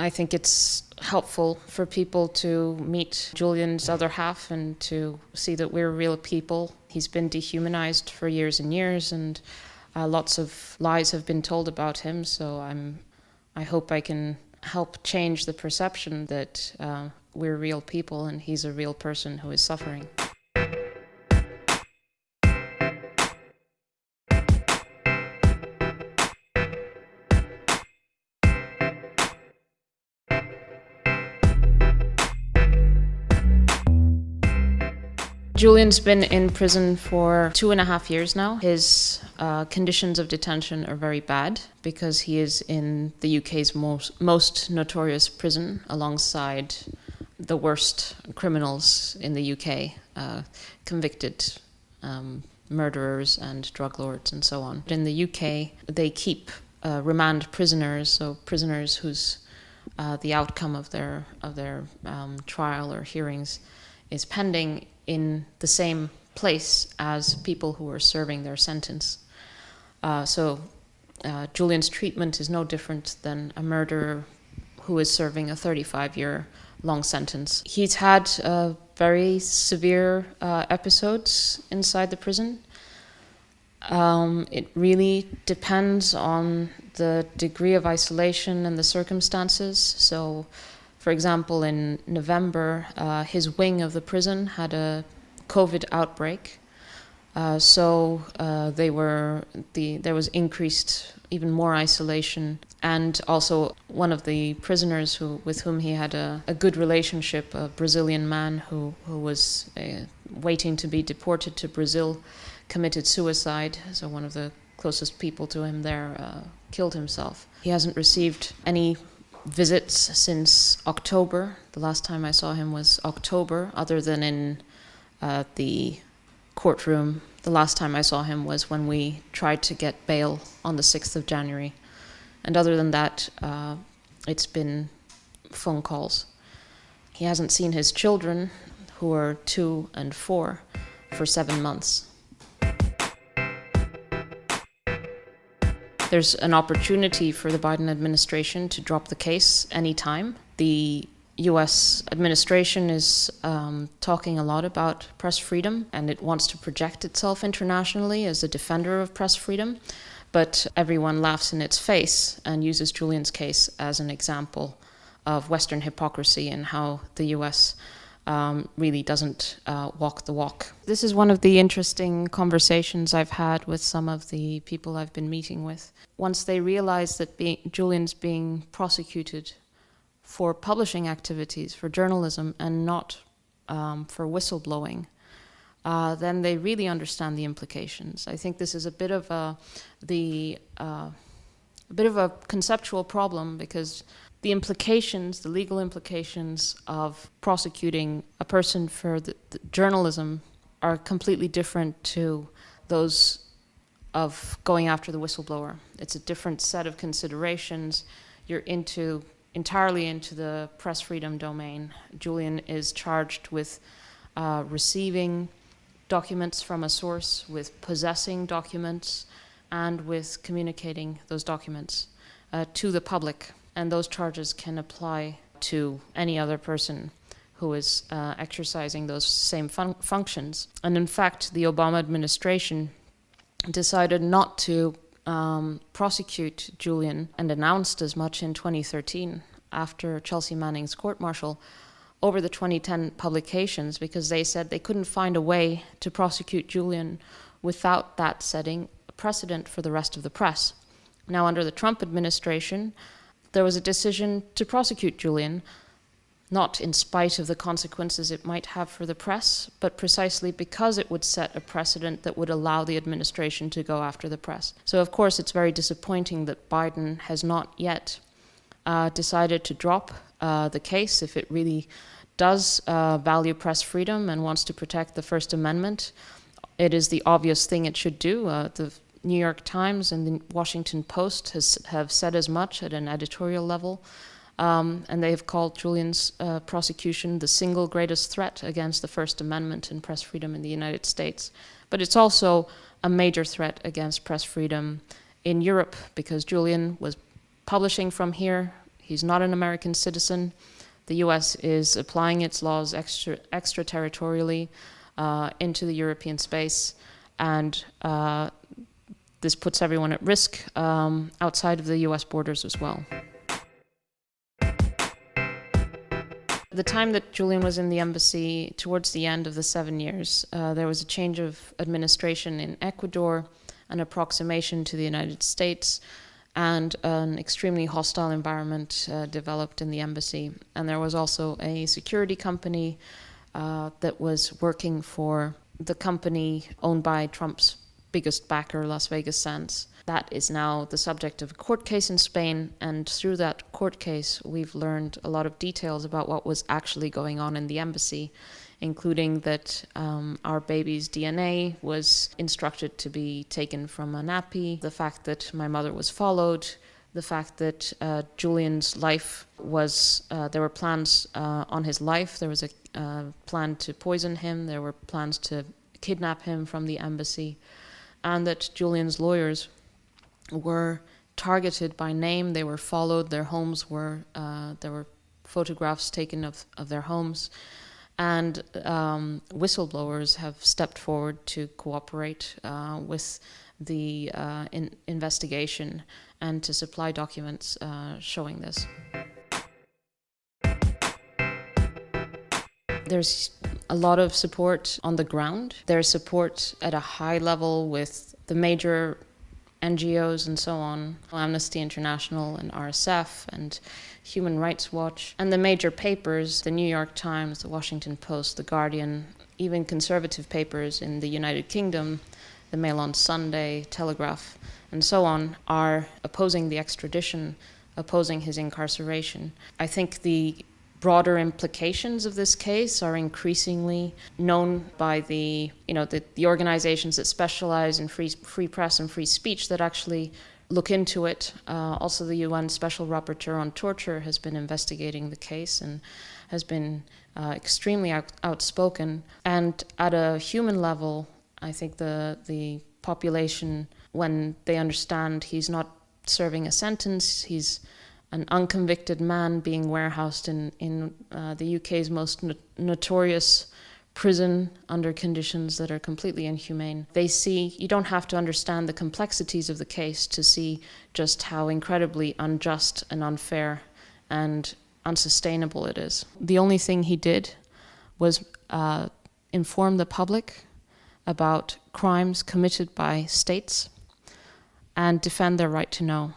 I think it's helpful for people to meet Julian's other half and to see that we're real people. He's been dehumanized for years and years, and lots of lies have been told about him, so I hope I can help change the perception that we're real people and he's a real person who is suffering. Julian's been in prison for 2.5 years now. His conditions of detention are very bad because he is in the UK's most notorious prison alongside the worst criminals in the UK, convicted murderers and drug lords and so on. In the UK, they keep remand prisoners, so prisoners whose the outcome of their trial or hearings is pending in the same place as people who are serving their sentence. So Julian's treatment is no different than a murderer who is serving a 35-year long sentence. He's had very severe episodes inside the prison. It really depends on the degree of isolation and the circumstances. So, for example, in November, his wing of the prison had a COVID outbreak. So there was increased, even more isolation. And also one of the prisoners with whom he had a good relationship, a Brazilian man who was waiting to be deported to Brazil, committed suicide. So one of the closest people to him there killed himself. He hasn't received any visits since October. The last time I saw him was October, other than in the courtroom. The last time I saw him was when we tried to get bail on the 6th of January. And other than that, it's been phone calls. He hasn't seen his children, who are 2 and 4, for 7 months. There's an opportunity for the Biden administration to drop the case anytime. The US administration is talking a lot about press freedom, and it wants to project itself internationally as a defender of press freedom, but everyone laughs in its face and uses Julian's case as an example of Western hypocrisy and how the US really doesn't walk the walk. This is one of the interesting conversations I've had with some of the people I've been meeting with. Once they realize that Julian's being prosecuted for publishing activities, for journalism, and not for whistleblowing, then they really understand the implications. I think this is a bit of a conceptual problem, because the legal implications of prosecuting a person for the journalism are completely different to those of going after the whistleblower. It's a different set of considerations. You're entirely into the press freedom domain. Julian is charged with receiving documents from a source, with possessing documents, and with communicating those documents to the public. And those charges can apply to any other person who is exercising those same functions. And in fact, the Obama administration decided not to prosecute Julian, and announced as much in 2013 after Chelsea Manning's court-martial over the 2010 publications, because they said they couldn't find a way to prosecute Julian without that setting a precedent for the rest of the press. Now, under the Trump administration, there was a decision to prosecute Julian, not in spite of the consequences it might have for the press, but precisely because it would set a precedent that would allow the administration to go after the press. So, of course, it's very disappointing that Biden has not yet decided to drop the case. If it really does value press freedom and wants to protect the First Amendment, it is the obvious thing it should do. The New York Times and the Washington Post have said as much at an editorial level, and they have called Julian's prosecution the single greatest threat against the First Amendment and press freedom in the United States. But it's also a major threat against press freedom in Europe, because Julian was publishing from here. He's not an American citizen. The US is applying its laws extraterritorially into the European space, and this puts everyone at risk outside of the US borders as well. The time that Julian was in the embassy, towards the end of the 7 years, there was a change of administration in Ecuador, an approximation to the United States, and an extremely hostile environment developed in the embassy. And there was also a security company that was working for the company owned by Trump's biggest backer, Las Vegas Sands. That is now the subject of a court case in Spain, and through that court case we've learned a lot of details about what was actually going on in the embassy, including that our baby's DNA was instructed to be taken from a nappy, the fact that my mother was followed, the fact that Julian's life was, there were plans on his life. There was a plan to poison him, there were plans to kidnap him from the embassy, and that Julian's lawyers were targeted by name, they were followed, their homes were, there were photographs taken of their homes, and whistleblowers have stepped forward to cooperate with the investigation and to supply documents showing this. There's a lot of support on the ground. There's support at a high level with the major NGOs and so on, Amnesty International and RSF and Human Rights Watch, and the major papers, the New York Times, the Washington Post, the Guardian, even conservative papers in the United Kingdom, the Mail on Sunday, Telegraph, and so on, are opposing the extradition, opposing his incarceration. I think the broader implications of this case are increasingly known by the organizations that specialize in free press and free speech that actually look into it. Also, the UN Special Rapporteur on Torture has been investigating the case and has been extremely outspoken. And at a human level, I think the population, when they understand he's not serving a sentence, he's an unconvicted man being warehoused in the UK's most notorious prison under conditions that are completely inhumane. They see, you don't have to understand the complexities of the case to see just how incredibly unjust and unfair and unsustainable it is. The only thing he did was inform the public about crimes committed by states and defend their right to know.